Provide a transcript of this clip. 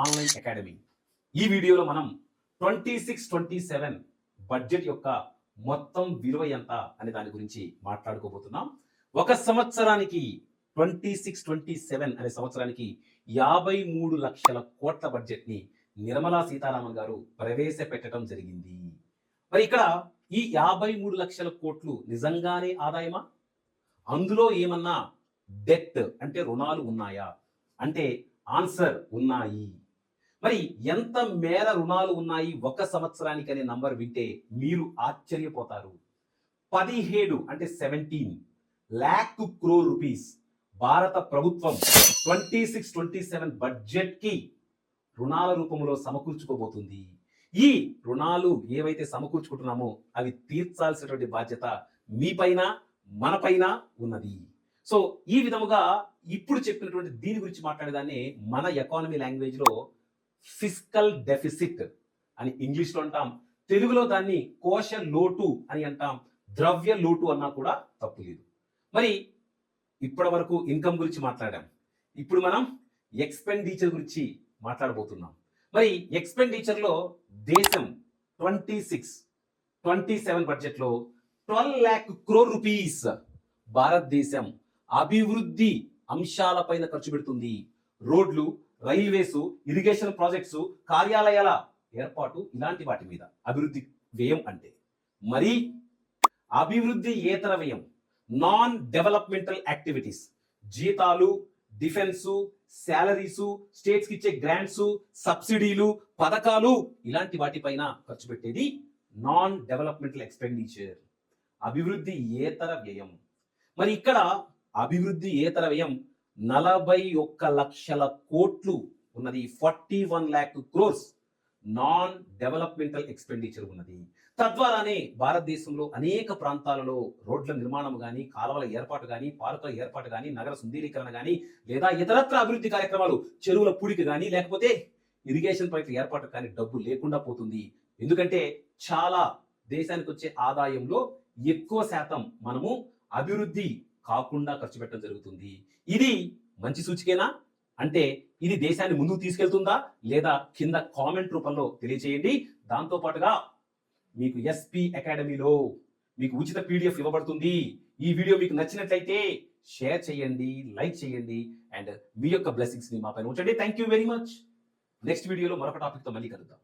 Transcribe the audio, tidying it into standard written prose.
Online academy. ఈ వీడియోలో మనం 26-27 బడ్జెట్ యొక్క మొత్తం విలువ ఎంత అనే దాని గురించి మాట్లాడుకోబోతున్నాం. ఒక సంవత్సరానికి 26-27 అనే సంవత్సరానికి 53 లక్షల కోట్ల బడ్జెట్ ని నిర్మలా సీతారామన్ గారు ప్రవేశపెట్టడం జరిగింది. మరి ఇక్కడ ఈ 53 లక్షల కోట్లు నిజంగానే ఆదాయమా? అందులో ఏమన్నా డెట్ అంటే రుణాలు ఉన్నాయా అంటే ఆన్సర్ ఉన్నాయి. మరి ఎంత మేర రుణాలు ఉన్నాయి ఒక సంవత్సరానికి అనే నంబర్ వింటే మీరు ఆశ్చర్యపోతారు. 17 అంటే 17 lakh crore రూపీస్ భారత ప్రభుత్వం 26-27 బడ్జెట్ కి రుణాల రూపంలో సమకూర్చుకోబోతుంది. ఈ రుణాలు ఏవైతే సమకూర్చుకుంటున్నామో అవి తీర్చాల్సినటువంటి బాధ్యత మీపైన మనపైన ఉన్నది. సో ఈ విధముగా ఇప్పుడు చెప్పినటువంటి దీని గురించి మాట్లాడేదాన్ని మన ఎకానమీ లాంగ్వేజ్ లో ఫిస్కల్ డెఫిసిట్ అని ఇంగ్లీష్ లో అంటాం, తెలుగులో దాన్ని కోశ లోటు అని అంటాం, ద్రవ్య లోటు అన్నా కూడా తప్పు లేదు. మరి ఇప్పటి వరకు ఇన్కమ్ గురించి మాట్లాడాం, ఇప్పుడు మనం ఎక్స్పెండిచర్ గురించి మాట్లాడబోతున్నాం. మరి ఎక్స్పెండిచర్ లో దేశం 26-27 బడ్జెట్ లో 12 lakh crore రూపీస్ భారతదేశం అభివృద్ధి అంశాలపైన ఖర్చు పెడుతుంది. రోడ్లు, రైల్వేస్, ఇరిగేషన్ ప్రాజెక్ట్స్, కార్యాలయాల ఏర్పాటు ఇలాంటి వాటి మీద అభివృద్ధి వ్యయం అంటే. మరి అభివృద్ధి ఏతర వ్యయం నాన్ డెవలప్మెంటల్ యాక్టివిటీస్, జీతాలు, డిఫెన్స్, శాలరీస్, స్టేట్స్ కి ఇచ్చే గ్రాంట్స్, సబ్సిడీలు, పథకాలు ఇలాంటి వాటిపైన ఖర్చు పెట్టేది నాన్ డెవలప్మెంటల్ ఎక్స్పెండిచర్, అభివృద్ధి ఏతర వ్యయం. మరి ఇక్కడ అభివృద్ధి ఏతర వ్యయం 41 లక్షల కోట్లు ఉన్నది. 41 lakh crores non developmental expenditure ఉన్నది. తద్వారానే భారతదేశంలో అనేక ప్రాంతాలలో రోడ్ల నిర్మాణం కానీ, కాలువల ఏర్పాటు కానీ, పార్కుల ఏర్పాటు కానీ, నగర సుందరీకరణ కానీ, లేదా ఇతరత్ర అభివృద్ధి కార్యక్రమాలు, చెరువుల పూడిక కానీ, లేకపోతే ఇరిగేషన్ ప్రాజెక్టుల ఏర్పాటు కానీ డబ్బు లేకుండా పోతుంది. ఎందుకంటే చాలా దేశానికి వచ్చే ఆదాయంలో ఎక్కువ శాతం మనము అభివృద్ధి కాకుండా ఖర్చు పెట్టడం జరుగుతుంది. ఇది మంచి సూచికేనా? అంటే ఇది దేశాన్ని ముందుకు తీసుకెళ్తుందా లేదా కింద కామెంట్ రూపంలో తెలియచేయండి. దాంతో పాటుగా మీకు ఎస్పీ అకాడమీలో మీకు ఉచిత పీడిఎఫ్ ఇవ్వబడుతుంది. ఈ వీడియో మీకు నచ్చినట్లయితే షేర్ చేయండి, లైక్ చేయండి అండ్ మీ యొక్క బ్లెస్సింగ్స్ ని మా పైన ఉంచండి. Thank you very much. Next వీడియోలో మరొక టాపిక్ తో మళ్ళీ కలుద్దాం.